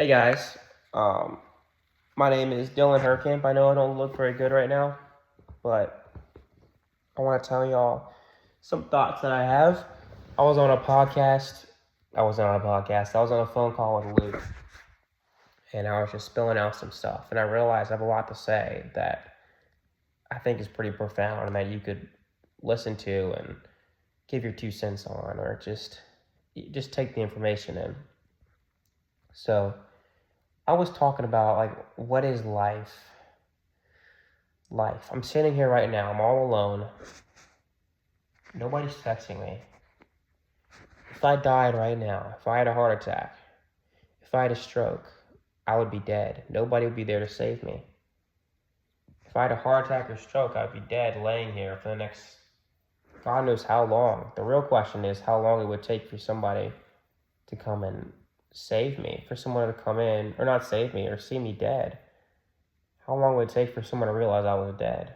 Hey guys, um, my name is Dylan Herkamp. I know I don't look very good right now, but I want to tell y'all some thoughts that I have. I was on a podcast. I was on a podcast. I was on a phone call with Luke, and I was just spilling out some stuff. And I realized I have a lot to say that I think is pretty profound and that you could listen to and give your 2 cents on, or just take the information in. So I was talking about like what is life? Life. I'm sitting here right now. I'm all alone. Nobody's texting me. If I died right now, if I had a heart attack, if I had a stroke, I would be dead. Nobody would be there to save me. If I had a heart attack or stroke, I'd be dead laying here for the next God knows how long. The real question is how long it would take for somebody to come and save me, for someone to come in, or not save me, or see me dead. How long would it take for someone to realize I was dead?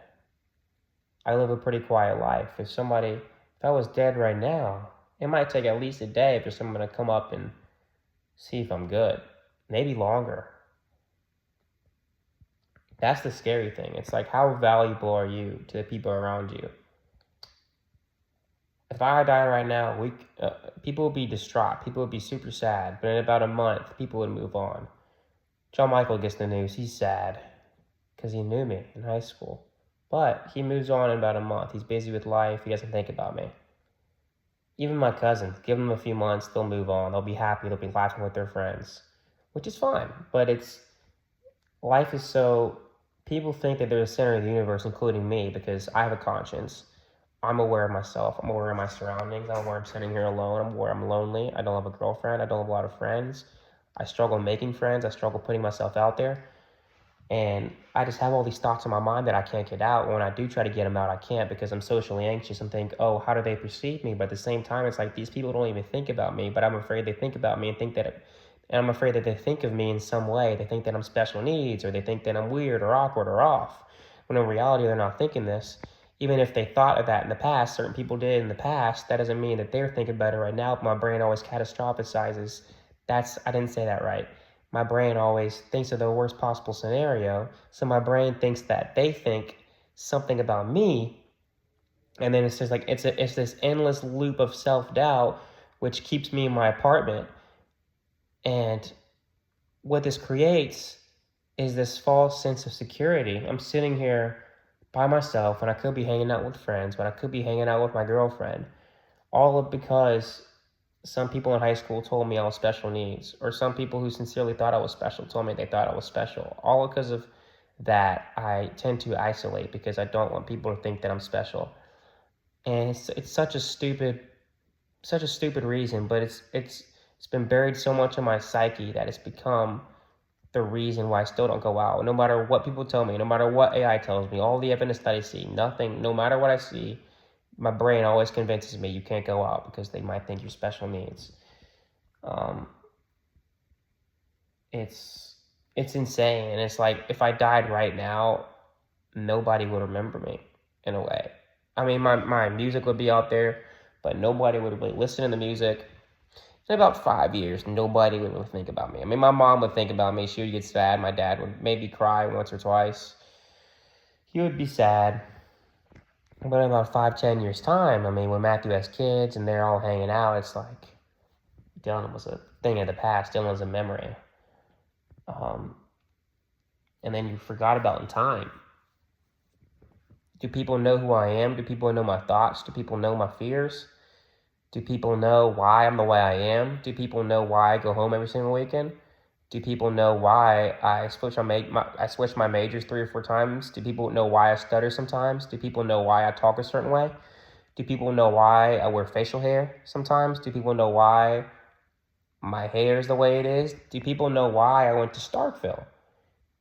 I live a pretty quiet life. If I was dead right now, it might take at least a day for someone to come up and see if I'm good. Maybe longer. That's the scary thing. It's like, how valuable are you to the people around you? If I die right now, people would be distraught. People would be super sad. But in about a month, people would move on. John Michael gets the news. He's sad because he knew me in high school. But he moves on in about a month. He's busy with life. He doesn't think about me. Even my cousins, give them a few months, they'll move on. They'll be happy. They'll be laughing with their friends, which is fine. But life is so, people think that they're the center of the universe, including me, because I have a conscience. I'm aware of myself. I'm aware of my surroundings. I'm aware I'm sitting here alone. I'm aware I'm lonely. I don't have a girlfriend. I don't have a lot of friends. I struggle making friends. I struggle putting myself out there. And I just have all these thoughts in my mind that I can't get out. When I do try to get them out, I can't because I'm socially anxious and think, oh, how do they perceive me? But at the same time, it's like these people don't even think about me, but I'm afraid they think about me and I'm afraid that they think of me in some way. They think that I'm special needs, or they think that I'm weird or awkward or off. When in reality, they're not thinking this. Even if they thought of that in the past, certain people did in the past, that doesn't mean that they're thinking about it right now. But my brain always catastrophizes. I didn't say that right. My brain always thinks of the worst possible scenario. So my brain thinks that they think something about me. And then it's just like, it's this endless loop of self-doubt, which keeps me in my apartment. And what this creates is this false sense of security. I'm sitting here by myself, and I could be hanging out with friends, but I could be hanging out with my girlfriend. All because some people in high school told me I was special needs, or some people who sincerely thought I was special told me they thought I was special. All because of that, I tend to isolate because I don't want people to think that I'm special. And it's such a stupid reason, but it's been buried so much in my psyche that it's become the reason why I still don't go out. No matter what people tell me, no matter what AI tells me, all the evidence that I see, nothing, no matter what I see, my brain always convinces me you can't go out because they might think you're special needs. It's insane. And it's like, if I died right now, nobody would remember me in a way. I mean, my music would be out there, but nobody would really listen to the music. In about 5 years, nobody would really think about me. I mean, my mom would think about me. She would get sad. My dad would maybe cry once or twice. He would be sad. But in about 5-10 years time, I mean, when Matthew has kids and they're all hanging out, it's like Dylan was a thing of the past. Dylan was a memory. And then you forgot about in time. Do people know who I am? Do people know my thoughts? Do people know my fears? Do people know why I'm the way I am? Do people know why I go home every single weekend? Do people know why I switch my majors 3 or 4 times? Do people know why I stutter sometimes? Do people know why I talk a certain way? Do people know why I wear facial hair sometimes? Do people know why my hair is the way it is? Do people know why I went to Starkville?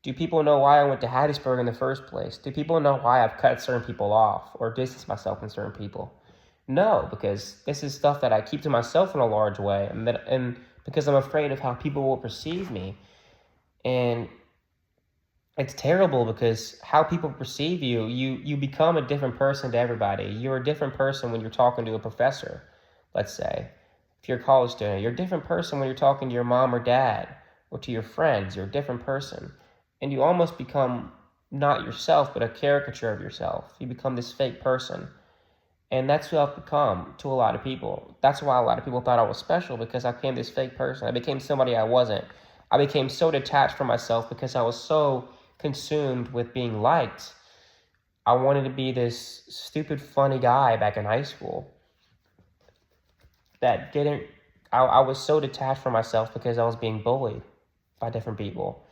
Do people know why I went to Hattiesburg in the first place? Do people know why I've cut certain people off or distanced myself from certain people? No, because this is stuff that I keep to myself in a large way, and because I'm afraid of how people will perceive me. And it's terrible because how people perceive you become a different person to everybody. You're a different person when you're talking to a professor, let's say. If you're a college student, you're a different person when you're talking to your mom or dad. or to your friends, you're a different person. And you almost become not yourself, but a caricature of yourself. You become this fake person. And that's who I've become to a lot of people. That's why a lot of people thought I was special, because I became this fake person. I became somebody I wasn't. I became so detached from myself because I was so consumed with being liked. I wanted to be this stupid, funny guy back in high school that didn't. I was so detached from myself because I was being bullied by different people.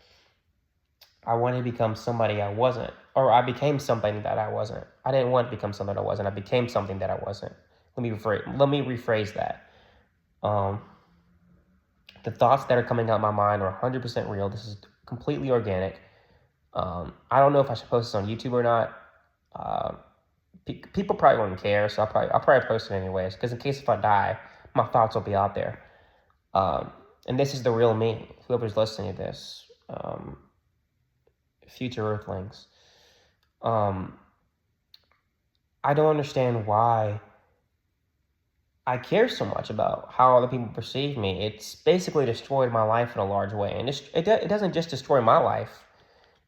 I wanted to become somebody I wasn't, or I became something that I wasn't. I didn't want to become something I wasn't. I became something that I wasn't. Let me rephrase that. Um, the thoughts that are coming out of my mind are 100% real. This is completely organic. I don't know if I should post this on YouTube or not. Uh, People probably won't care, so I'll probably post it anyways. Because in case if I die, my thoughts will be out there. And this is the real me. Whoever's listening to this, future Earthlings. I don't understand why I care so much about how other people perceive me. It's basically destroyed my life in a large way. And it doesn't just destroy my life.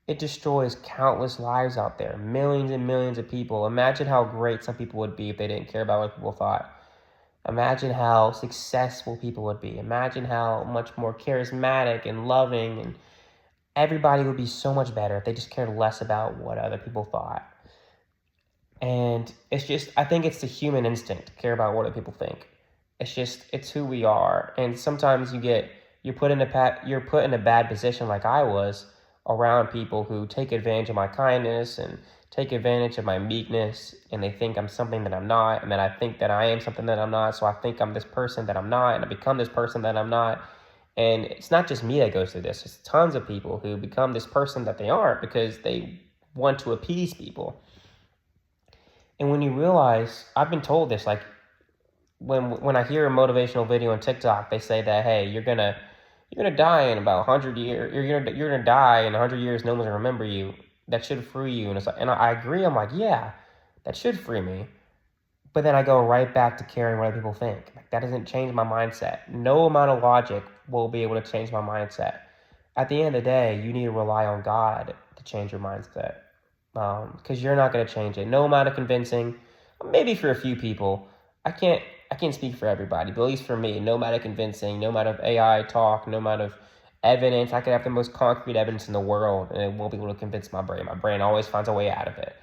It destroys countless lives out there. Millions and millions of people. Imagine how great some people would be if they didn't care about what people thought. Imagine how successful people would be. Imagine how much more charismatic and loving, and everybody would be so much better if they just cared less about what other people thought. And I think it's the human instinct to care about what other people think. It's who we are. And sometimes you're put in a bad position, like I was, around people who take advantage of my kindness and take advantage of my meekness, and they think I'm something that I'm not, and then I think that I am something that I'm not, so I think I'm this person that I'm not, and I become this person that I'm not. And it's not just me that goes through this. It's tons of people who become this person that they aren't because they want to appease people. And when you realize, I've been told this, like when I hear a motivational video on TikTok, they say that, hey, you're gonna die in about 100 years. You're gonna die in 100 years. No one's gonna remember you. That should free you. And it's like, and I agree. I'm like, yeah, that should free me. But then I go right back to caring what other people think. Like, that doesn't change my mindset. No amount of logic will be able to change my mindset. At the end of the day, you need to rely on God to change your mindset, because you're not going to change it. No amount of convincing, maybe for a few people. I can't speak for everybody, but at least for me, no amount of convincing, no amount of AI talk, no amount of evidence. I could have the most concrete evidence in the world, and it won't be able to convince my brain. My brain always finds a way out of it.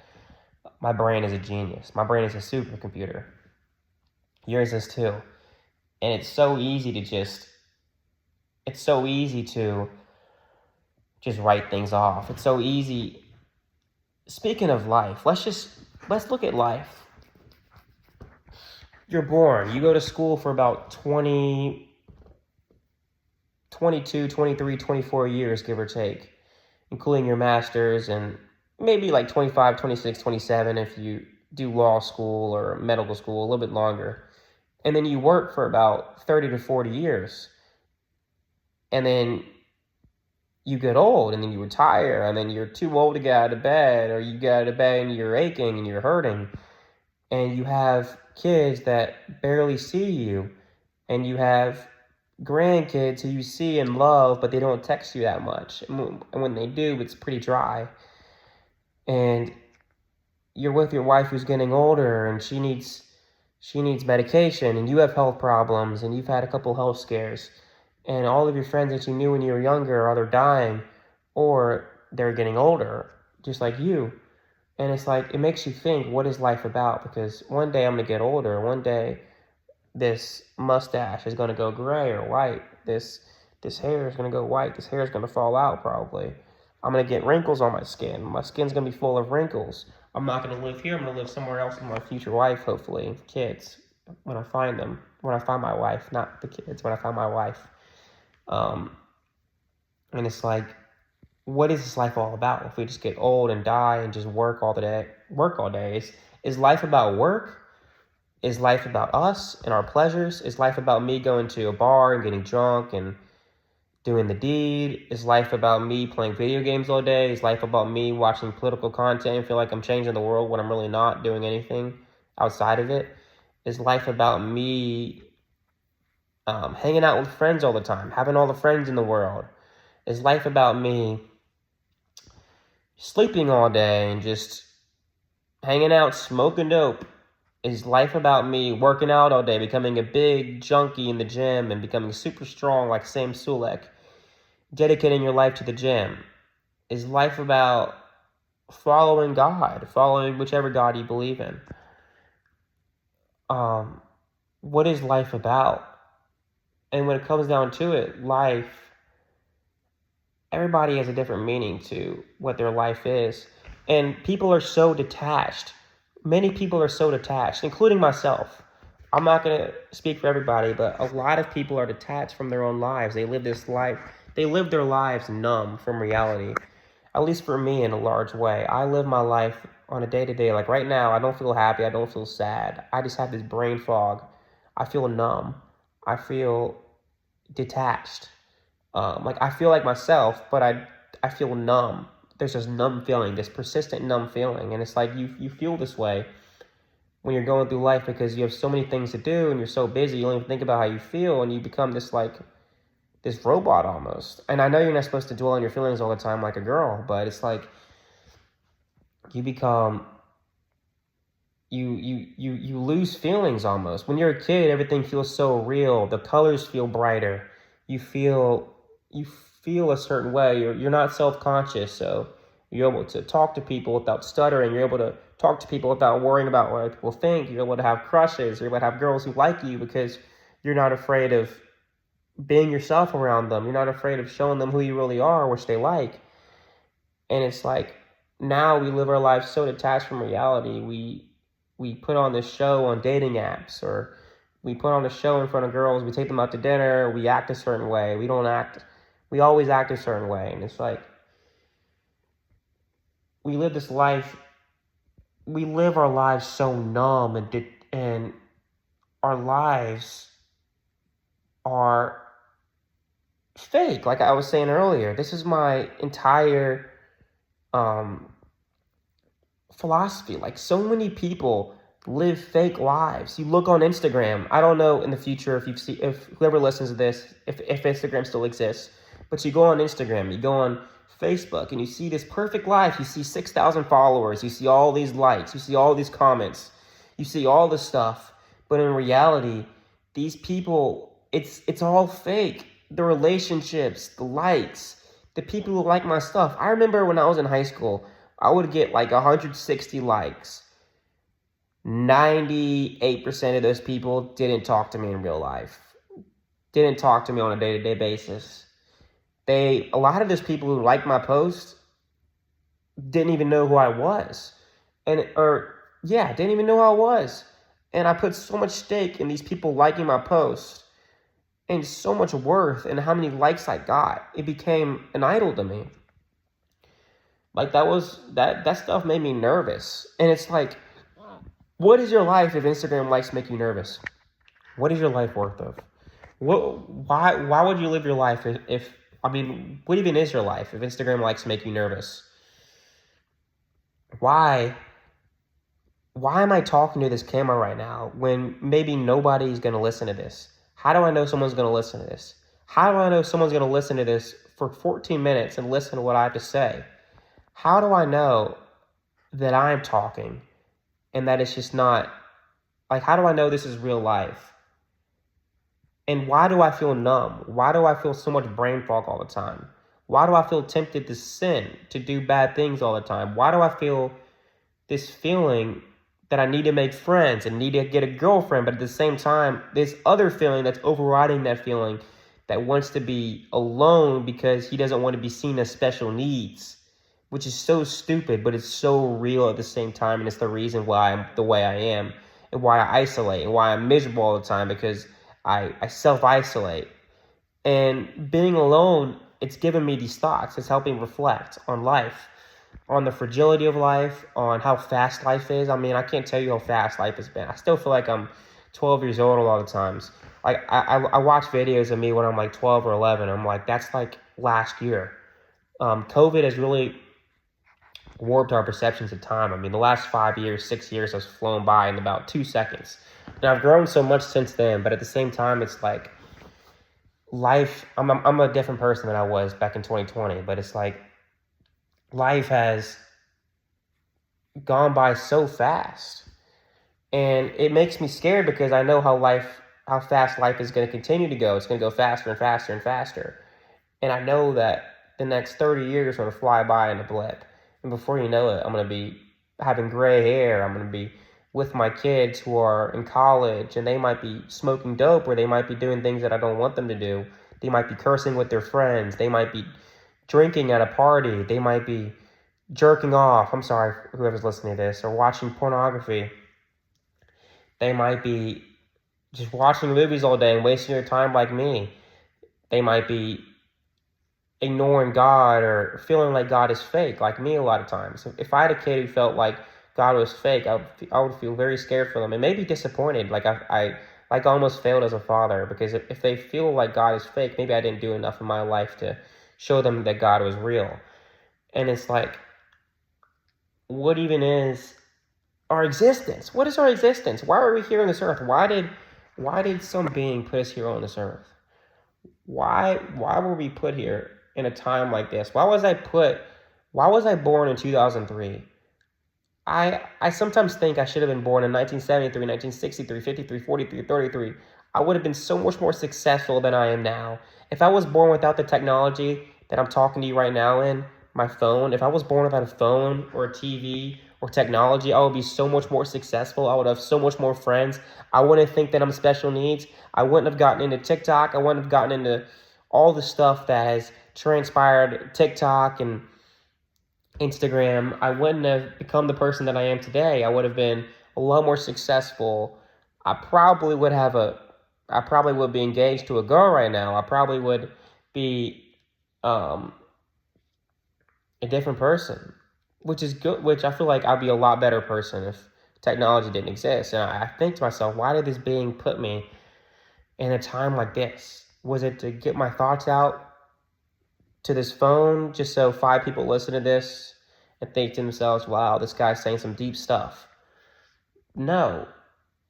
My brain is a genius. My brain is a supercomputer. Yours is too. And it's so easy to just write things off. It's so easy. Speaking of life, let's look at life. You're born. You go to school for about 20, 22, 23, 24 years, give or take, including your master's, and maybe like 25, 26, 27 if you do law school or medical school, a little bit longer. And then you work for about 30 to 40 years. And then you get old, and then you retire, and then you're too old to get out of bed, or you get out of bed and you're aching and you're hurting, and you have kids that barely see you, and you have grandkids who you see and love, but they don't text you that much, and when they do, it's pretty dry. And you're with your wife who's getting older, and she needs medication, and you have health problems, and you've had a couple health scares, and all of your friends that you knew when you were younger are either dying or they're getting older, just like you. And it's like, it makes you think, what is life about? Because one day I'm going to get older. One day this mustache is going to go gray or white. This hair is going to go white. This hair is going to fall out probably. I'm going to get wrinkles on my skin. My skin's going to be full of wrinkles. I'm not going to live here. I'm going to live somewhere else with my future wife, hopefully, kids, when I find them. When I find my wife, not the kids, when I find my wife. And it's like, what is this life all about? If we just get old and die and just work all day, is life about work? Is life about us and our pleasures? Is life about me going to a bar and getting drunk and doing the deed? Is life about me playing video games all day? Is life about me watching political content and feel like I'm changing the world when I'm really not doing anything outside of it? Is life about me hanging out with friends all the time, having all the friends in the world, Is life about me sleeping all day and just hanging out, smoking dope? Is life about me working out all day, becoming a big junkie in the gym and becoming super strong like Sam Sulek, dedicating your life to the gym? Is life about following God, following whichever God you believe in? What is life about? And when it comes down to it, life, everybody has a different meaning to what their life is. And people are so detached. Many people are so detached, including myself. I'm not going to speak for everybody, but a lot of people are detached from their own lives. They live this life. They live their lives numb from reality. At least for me, in a large way. I live my life on a day-to-day. Like right now, I don't feel happy. I don't feel sad. I just have this brain fog. I feel numb. I feel detached. Like I feel like myself, but I feel numb. There's this numb feeling, this persistent numb feeling, and it's like you feel this way when you're going through life because you have so many things to do and you're so busy. You don't even think about how you feel, and you become this robot almost. And I know you're not supposed to dwell on your feelings all the time like a girl, but it's like you become you lose feelings almost. When you're a kid, everything feels so real. The colors feel brighter. You feel a certain way. You're not self-conscious, so you're able to talk to people without stuttering. You're able to talk to people without worrying about what people think. You're able to have crushes. You're able to have girls who like you because you're not afraid of being yourself around them. You're not afraid of showing them who you really are, which they like. And it's like now we live our lives so detached from reality. We put on this show on dating apps, or we put on a show in front of girls. We take them out to dinner. We act a certain way. We always act a certain way. And it's like we live this life. We live our lives so numb, and our lives are fake. Like I was saying earlier, this is my entire philosophy. Like so many people live fake lives. You look on Instagram. I don't know in the future if whoever listens to this, if Instagram still exists, but you go on Instagram, you go on Facebook, and you see this perfect life. You see 6,000 followers. You see all these likes. You see all these comments. You see all this stuff. But in reality, these people, it's all fake. The relationships, the likes, the people who like my stuff. I remember when I was in high school, I would get like 160 likes. 98% of those people didn't talk to me in real life. Didn't talk to me on a day-to-day basis. A lot of those people who liked my post didn't even know who I was. Didn't even know who I was. And I put so much stake in these people liking my post and so much worth in how many likes I got. It became an idol to me. Like that stuff made me nervous. And it's like, what is your life if Instagram likes make you nervous? What is your life worth of? Why would you live your life what even is your life if Instagram likes make you nervous? Why am I talking to this camera right now when maybe nobody's going to listen to this? How do I know someone's going to listen to this? How do I know someone's going to listen to this for 14 minutes and listen to what I have to say? How do I know that I'm talking and that it's just not, like, how do I know this is real life? And why do I feel numb? Why do I feel so much brain fog all the time? Why do I feel tempted to sin, to do bad things all the time? Why do I feel this feeling that I need to make friends and need to get a girlfriend, but at the same time, this other feeling that's overriding that feeling that wants to be alone because he doesn't want to be seen as special needs, which is so stupid, but it's so real at the same time. And it's the reason why I'm the way I am and why I isolate and why I'm miserable all the time, because I self-isolate. And being alone, it's given me these thoughts. It's helping reflect on life, on the fragility of life, on how fast life is. I mean, I can't tell you how fast life has been. I still feel like I'm 12 years old a lot of times. Like, I watch videos of me when I'm like 12 or 11. I'm like, that's like last year. COVID has really warped our perceptions of time. I mean, the last 5 years, 6 years has flown by in about 2 seconds. And I've grown so much since then, but at the same time, it's like I'm a different person than I was back in 2020, but it's like life has gone by so fast. And it makes me scared because I know how fast life is going to continue to go. It's going to go faster and faster and faster. And I know that the next 30 years are going to fly by in a blip. And before you know it, I'm going to be having gray hair. I'm going to be with my kids who are in college, and they might be smoking dope, or they might be doing things that I don't want them to do. They might be cursing with their friends. They might be drinking at a party. They might be jerking off. I'm sorry, whoever's listening to this, or watching pornography. They might be just watching movies all day and wasting their time like me. They might be ignoring God or feeling like God is fake, like me a lot of times. If I had a kid who felt like God was fake, I would feel very scared for them and maybe disappointed. Like I almost failed as a father, because if they feel like God is fake, maybe I didn't do enough in my life to show them that God was real. And it's like, what even is our existence? What is our existence? Why are we here on this earth? Why did some being put us here on this earth? Why were we put here in a time like this? Why was I born in 2003? I sometimes think I should have been born in 1973, 1963, 53, 43, 33. I would have been so much more successful than I am now. If I was born without the technology that I'm talking to you right now in, my phone, if I was born without a phone or a TV or technology, I would be so much more successful. I would have so much more friends. I wouldn't think that I'm special needs. I wouldn't have gotten into TikTok. I wouldn't have gotten into all the stuff that has transpired, TikTok and Instagram. I wouldn't have become the person that I am today. I would have been a lot more successful. I probably would be engaged to a girl right now. I probably would be a different person, which is good, which I feel like I'd be a lot better person if technology didn't exist. And I think to myself, why did this being put me in a time like this? Was it to get my thoughts out to this phone just so 5 people listen to this and think to themselves, wow, this guy's saying some deep stuff? No.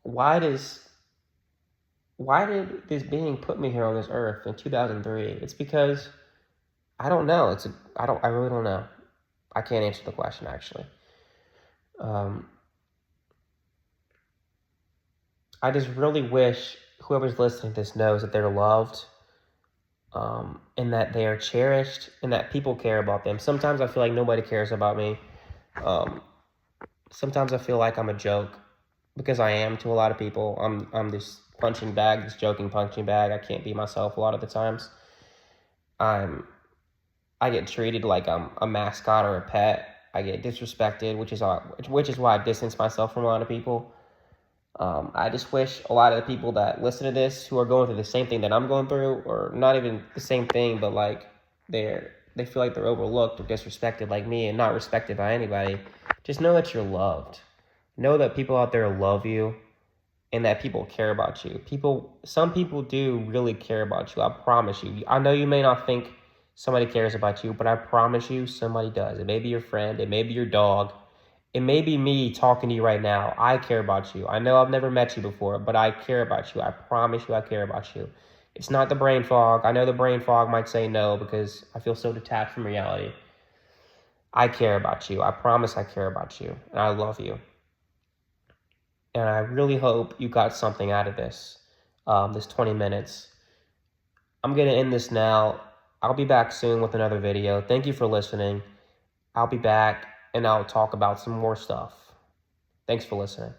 Why did this being put me here on this earth in 2003? It's because I don't know. I really don't know. I can't answer the question, actually. I just really wish whoever's listening to this knows that they're loved, and that they are cherished, and that people care about them. Sometimes I feel like nobody cares about me. Sometimes I feel like I'm a joke, because I am to a lot of people. I'm this punching bag, this joking punching bag. I can't be myself a lot of the times. I get treated like I'm a mascot or a pet. I get disrespected, which is why I distance myself from a lot of people. I just wish a lot of the people that listen to this, who are going through the same thing that I'm going through, or not even the same thing, but like they feel like they're overlooked or disrespected like me, and not respected by anybody, just know that you're loved. Know that people out there love you, and that people care about you. Some people do really care about you. I promise you. I know you may not think somebody cares about you, but I promise you somebody does. It may be your friend. It may be your dog. It may be me talking to you right now. I care about you. I know I've never met you before, but I care about you. I promise you I care about you. It's not the brain fog. I know the brain fog might say no because I feel so detached from reality. I care about you. I promise I care about you, and I love you. And I really hope you got something out of this, this 20 minutes. I'm going to end this now. I'll be back soon with another video. Thank you for listening. I'll be back, and I'll talk about some more stuff. Thanks for listening.